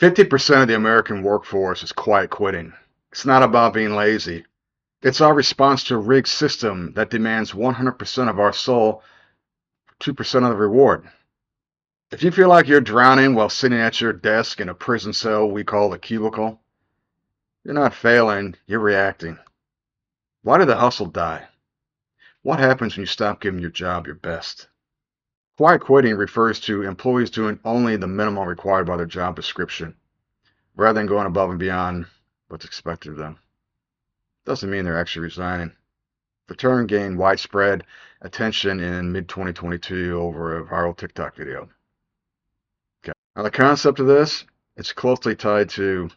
50% of the American workforce is quiet quitting. It's not about being lazy. It's our response to a rigged system that demands 100% of our soul for 2% of the reward. If you feel like you're drowning while sitting at your desk in a prison cell we call a cubicle, you're not failing, you're reacting. Why did the hustle die? What happens when you stop giving your job your best? Quiet quitting refers to employees doing only the minimum required by their job description, rather than going above and beyond what's expected of them. Doesn't mean they're actually resigning. The term gained widespread attention in mid-2022 over a viral TikTok video. Okay. Now the concept of this, it's closely tied to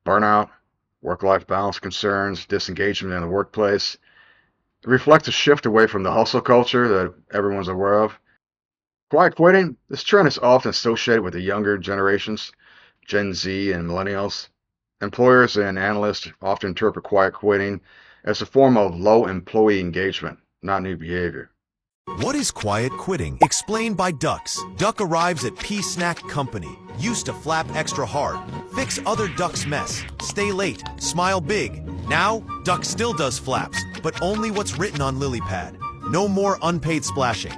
burnout, work-life balance concerns, disengagement in the workplace. It reflects a shift away from the hustle culture that everyone's aware of. Quiet quitting, this trend is often associated with the younger generations, Gen Z and millennials. Employers and analysts often interpret quiet quitting as a form of low employee engagement, not new behavior. What is quiet quitting? Explained by Ducks. Duck arrives at Pea Snack Company. Used to flap extra hard, fix other ducks' mess, stay late, smile big. Now, Duck still does flaps, but only what's written on Lilypad. No more unpaid splashing.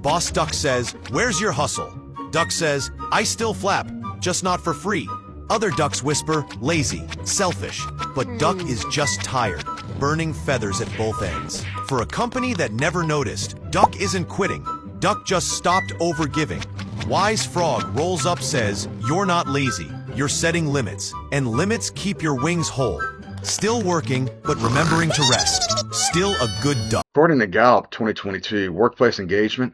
Boss Duck says, "Where's your hustle?" Duck says, "I still flap, just not for free." Other ducks whisper, "Lazy, selfish." But Duck is just tired, burning feathers at both ends. For a company that never noticed, Duck isn't quitting. Duck just stopped overgiving. Wise Frog rolls up, says, "You're not lazy, you're setting limits, and limits keep your wings whole." Still working, but remembering to rest. Still a good duck. According to Gallup 2022 workplace engagement,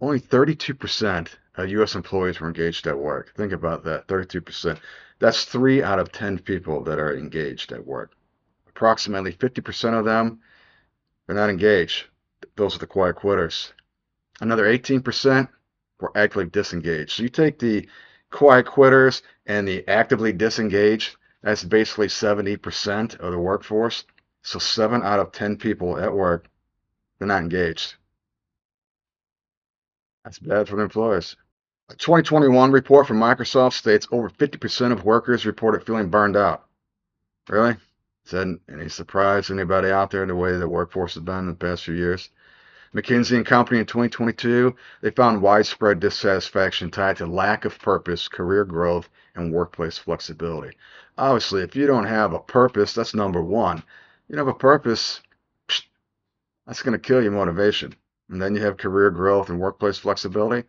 only 32% of U.S. employees were engaged at work. Think about that, 32%. That's 3 out of 10 people that are engaged at work. Approximately 50% of them are not engaged. Those are the quiet quitters. Another 18% were actively disengaged. So you take the quiet quitters and the actively disengaged, that's basically 70% of the workforce. So 7 out of 10 people at work, they're not engaged. That's bad for the employers. A 2021 report from Microsoft states over 50% of workers reported feeling burned out. Really? Is that any surprise to anybody out there the way the workforce has been in the past few years? McKinsey and Company in 2022, they found widespread dissatisfaction tied to lack of purpose, career growth, and workplace flexibility. Obviously, if you don't have a purpose, that's number one. You don't have a purpose, that's going to kill your motivation. And then you have career growth and workplace flexibility.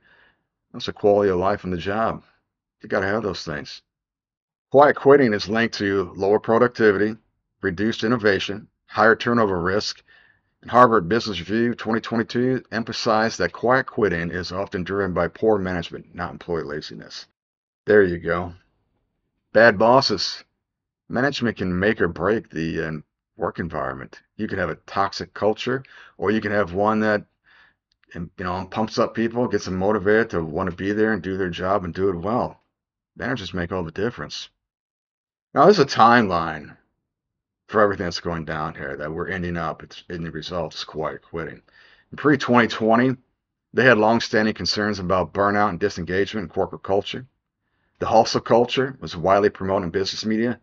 That's a quality of life on the job. You got to have those things. Quiet quitting is linked to lower productivity, reduced innovation, higher turnover risk. And Harvard Business Review 2022 emphasized that quiet quitting is often driven by poor management, not employee laziness. There you go. Bad bosses. Management can make or break the work environment. You can have a toxic culture, or you can have one that pumps up people, gets them motivated to want to be there and do their job and do it well. Managers make all the difference. Now, there's a timeline for everything that's going down here that we're ending up in the result is quiet quitting. In pre-2020, they had long-standing concerns about burnout and disengagement in corporate culture. The hustle culture was widely promoted in business media.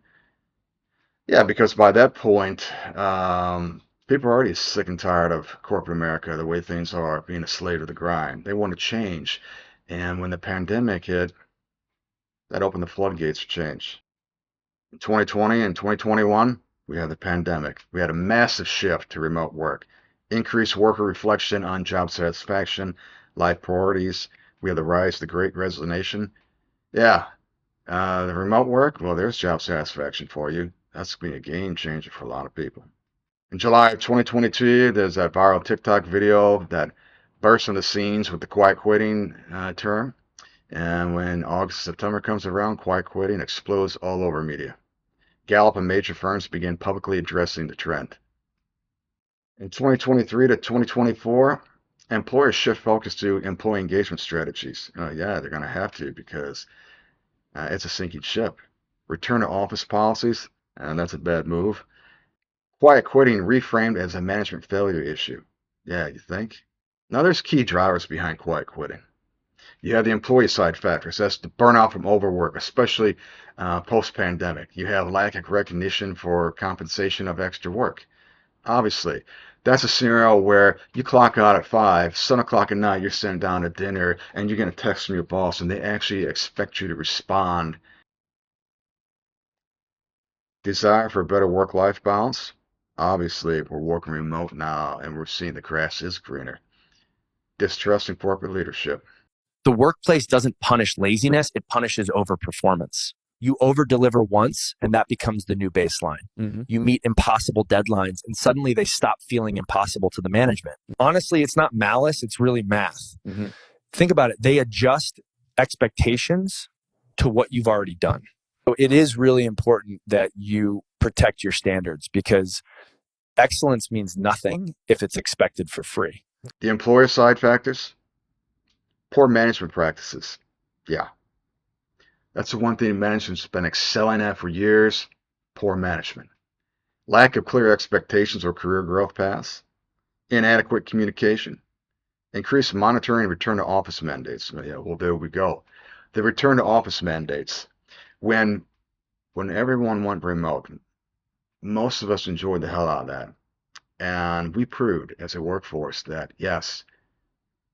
Yeah, because by that point, people are already sick and tired of corporate America, the way things are, being a slave to the grind. They want to change. And when the pandemic hit, that opened the floodgates for change. In 2020 and 2021, we had the pandemic. We had a massive shift to remote work, increased worker reflection on job satisfaction, life priorities. We had the rise of the Great Resignation. Yeah, the remote work, well, there's job satisfaction for you. That's going to be a game changer for a lot of people. In July of 2022, there's that viral TikTok video that burst on the scenes with the quiet quitting term. And when August, September comes around, quiet quitting explodes all over media. Gallup and major firms begin publicly addressing the trend. In 2023 to 2024, employers shift focus to employee engagement strategies. Yeah, they're going to have to because it's a sinking ship. Return to office policies, and that's a bad move. Quiet quitting reframed as a management failure issue. Yeah, you think? Now there's key drivers behind quiet quitting. You have the employee side factors. That's the burnout from overwork, especially post-pandemic. You have lack of recognition for compensation of extra work. Obviously, that's a scenario where you clock out at 5, 7 o'clock at night, you're sitting down at dinner, and you're going to text from your boss, and they actually expect you to respond. Desire for a better work-life balance? Obviously, we're working remote now, and we're seeing the grass is greener. Distrust in corporate leadership. The workplace doesn't punish laziness, it punishes overperformance. You over-deliver once, and that becomes the new baseline. You meet impossible deadlines, and suddenly they stop feeling impossible to the management. Honestly, it's not malice, it's really math. Think about it. They adjust expectations to what you've already done. So it is really important that you protect your standards, because excellence means nothing if it's expected for free. The employer side factors? Poor management practices. Yeah. That's the one thing management's been excelling at for years. Poor management. Lack of clear expectations or career growth paths. Inadequate communication. Increased monitoring and return to office mandates. Yeah, well, there we go. The return to office mandates. When everyone went remote, most of us enjoyed the hell out of that. And we proved as a workforce that, yes,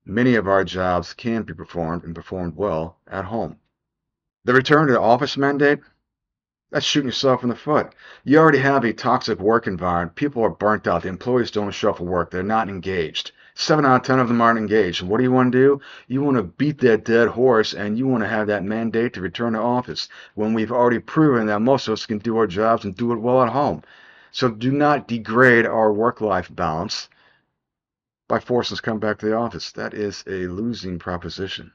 many of our jobs can be performed and performed well at home. The return to the office mandate, that's shooting yourself in the foot. You already have a toxic work environment. People are burnt out. The employees don't show up for work. They're not engaged. 7 out of 10 of them aren't engaged. And what do you want to do? You want to beat that dead horse, and you want to have that mandate to return to office when we've already proven that most of us can do our jobs and do it well at home. So do not degrade our work-life balance by forcing us to come back to the office. That is a losing proposition.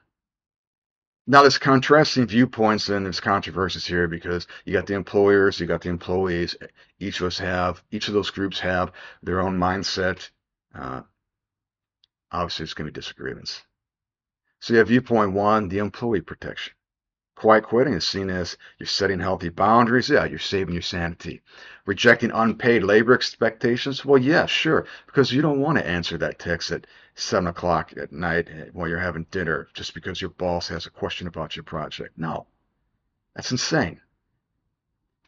Now, there's contrasting viewpoints and there's controversies here because you got the employers, you got the employees. Each of those groups have their own mindset. Obviously, there's going to be disagreements. So you have viewpoint one, the employee protection. Quiet quitting is seen as you're setting healthy boundaries. Yeah, you're saving your sanity. Rejecting unpaid labor expectations. Well, yeah, sure, because you don't want to answer that text at 7 o'clock at night while you're having dinner just because your boss has a question about your project. No, that's insane.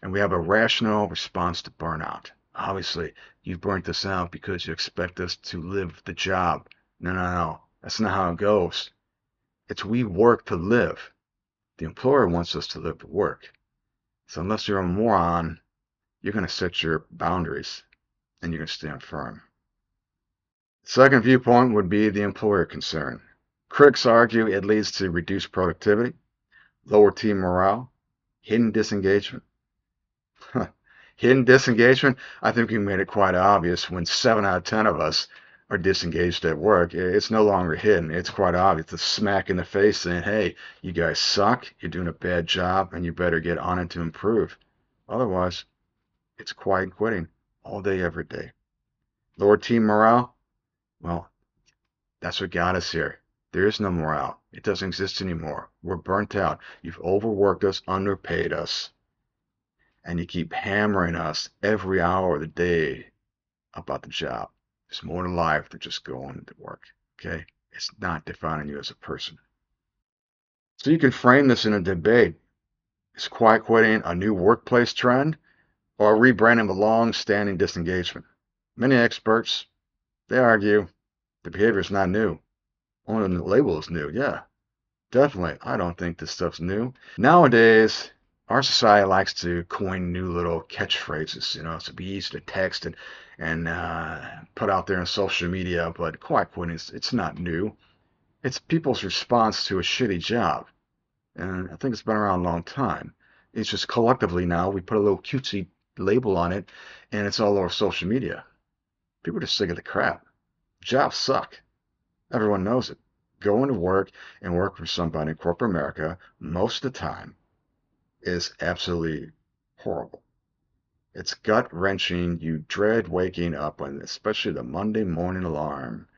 And we have a rational response to burnout. Obviously, you burnt us out because you expect us to live the job. No. That's not how it goes. It's we work to live. The employer wants us to live to work. So unless you're a moron, you're going to set your boundaries and you're going to stand firm. Second viewpoint would be the employer concern. Critics argue it leads to reduced productivity, lower team morale, hidden disengagement. Hidden disengagement, I think we made it quite obvious when 7 out of 10 of us are disengaged at work. It's no longer hidden. It's quite obvious. It's a smack in the face saying, hey, you guys suck, you're doing a bad job, and you better get on it to improve. Otherwise, it's quiet quitting all day, every day. Lower team morale? Well, that's what got us here. There is no morale. It doesn't exist anymore. We're burnt out. You've overworked us, underpaid us, and you keep hammering us every hour of the day about the job. There's more to life than just going to work, okay? It's not defining you as a person. So you can frame this in a debate. Is quiet quitting a new workplace trend or a rebranding of a long-standing disengagement? Many experts, they argue the behavior is not new. Only the label is new. Yeah, definitely. I don't think this stuff's new. Nowadays, our society likes to coin new little catchphrases, to be easy to text and put out there on social media, but quiet quitting, it's not new. It's people's response to a shitty job. And I think it's been around a long time. It's just collectively now, we put a little cutesy label on it, and it's all over social media. People are just sick of the crap. Jobs suck. Everyone knows it. Going to work and work for somebody in corporate America most of the time is absolutely horrible. It's gut-wrenching. You dread waking up when especially the Monday morning alarm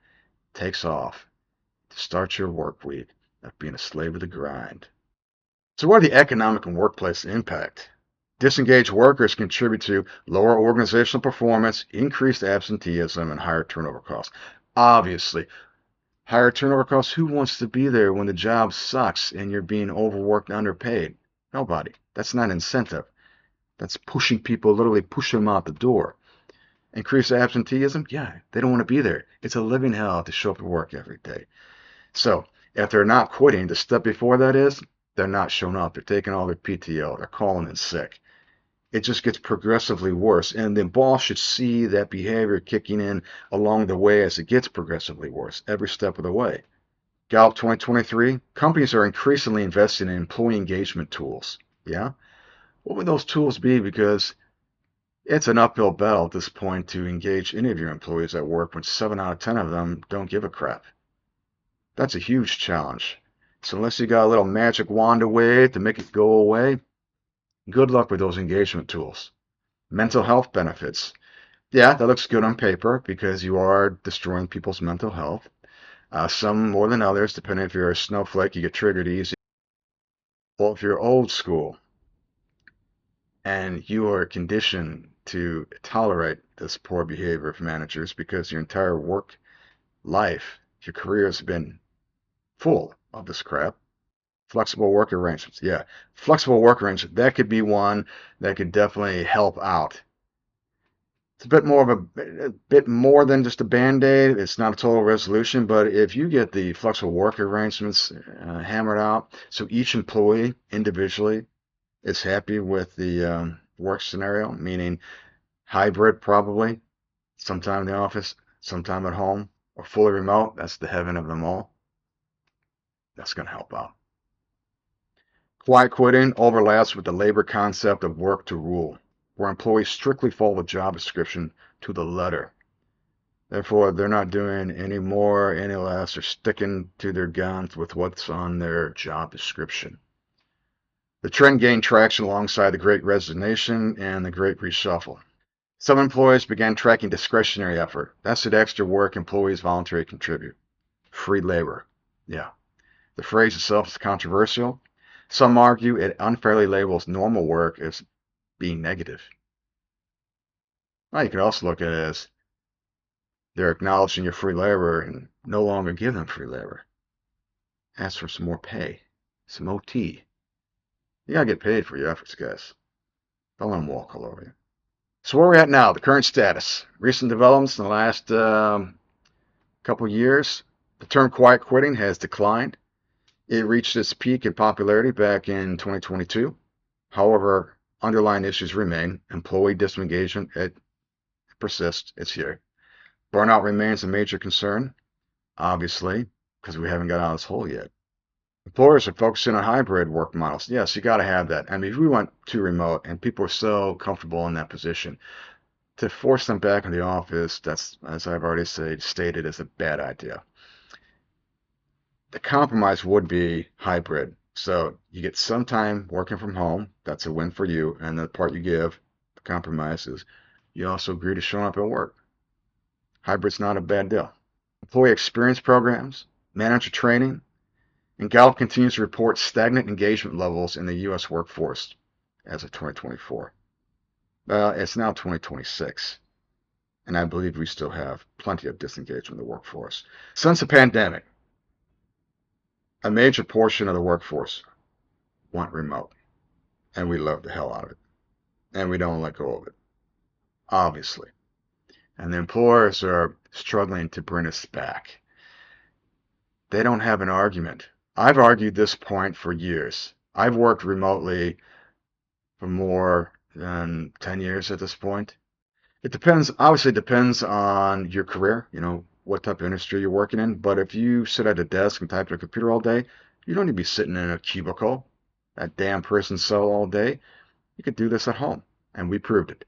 takes off to start your work week of being a slave of the grind. So what are the economic and workplace impact? Disengaged workers contribute to lower organizational performance, increased absenteeism, and higher turnover costs. Obviously, Higher turnover costs. Who wants to be there when the job sucks and you're being overworked and underpaid? Nobody. That's not incentive. That's pushing people, literally pushing them out the door. Increased absenteeism? Yeah, they don't want to be there. It's a living hell to show up to work every day. So if they're not quitting, the step before that is they're not showing up. They're taking all their PTO. They're calling in sick. It just gets progressively worse. And the boss should see that behavior kicking in along the way as it gets progressively worse, every step of the way. Gallup 2023, companies are increasingly investing in employee engagement tools. Yeah? What would those tools be? Because it's an uphill battle at this point to engage any of your employees at work when 7 out of 10 of them don't give a crap. That's a huge challenge. So unless you got a little magic wand away to make it go away, good luck with those engagement tools. Mental health benefits. Yeah, that looks good on paper because you are destroying people's mental health. Some more than others, depending if you're a snowflake, you get triggered easy. Well, if you're old school and you are conditioned to tolerate this poor behavior of managers because your entire work life, your career has been full of this crap. Flexible work arrangements. Yeah, flexible work arrangements. That could be one that could definitely help out. It's a bit more of a bit more than just a band-aid. It's not a total resolution, but if you get the flexible work arrangements hammered out, so each employee individually is happy with the work scenario, meaning hybrid probably, sometime in the office, sometime at home, or fully remote, that's the heaven of them all. That's going to help out. Quiet quitting overlaps with the labor concept of work to rule, where employees strictly follow the job description to the letter. Therefore, they're not doing any more, any less, or sticking to their guns with what's on their job description. The trend gained traction alongside the Great Resignation and the Great Reshuffle. Some employers began tracking discretionary effort. That's the extra work employees voluntarily contribute. Free labor. Yeah. The phrase itself is controversial. Some argue it unfairly labels normal work as being negative. Well, you could also look at it as they're acknowledging your free labor and no longer give them free labor. Ask for some more pay, some OT. You gotta get paid for your efforts, guys. Don't let them walk all over you. So where are we at now? The current status. Recent developments in the last couple years. The term quiet quitting has declined. It reached its peak in popularity back in 2022. However, underlying issues remain. Employee disengagement, it persists. It's here. Burnout remains a major concern, obviously, because we haven't got out of this hole yet. Employers are focusing on hybrid work models. Yes, you got to have that. I mean, if we went too remote and people are so comfortable in that position, to force them back in the office, that's, as I've already stated, is a bad idea. The compromise would be hybrid. So you get some time working from home. That's a win for you. And the part you give, the compromise, is you also agree to showing up at work. Hybrid's not a bad deal. Employee experience programs, manager training, and Gallup continues to report stagnant engagement levels in the U.S. workforce as of 2024. It's now 2026, and I believe we still have plenty of disengagement in the workforce. Since the pandemic, a major portion of the workforce went remote, and we love the hell out of it, and we don't let go of it, obviously. And the employers are struggling to bring us back. They don't have an argument. I've argued this point for years. I've worked remotely for more than 10 years at this point. It depends, obviously depends on your career, what type of industry you're working in. But if you sit at a desk and type at a computer all day, you don't need to be sitting in a cubicle, that damn prison cell all day. You could do this at home, and we proved it.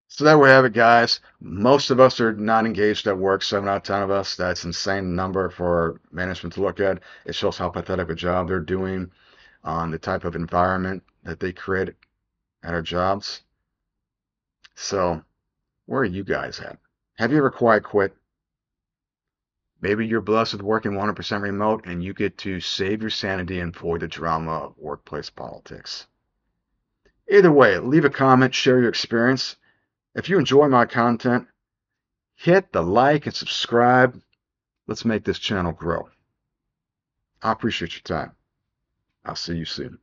So there we have it, guys. Most of us are not engaged at work, 7 out of 10 of us. That's an insane number for management to look at. It shows how pathetic a job they're doing on the type of environment that they create at our jobs. So where are you guys at? Have you ever quiet quit? Maybe you're blessed with working 100% remote and you get to save your sanity and avoid the drama of workplace politics. Either way, leave a comment, share your experience. If you enjoy my content, hit the like and subscribe. Let's make this channel grow. I appreciate your time. I'll see you soon.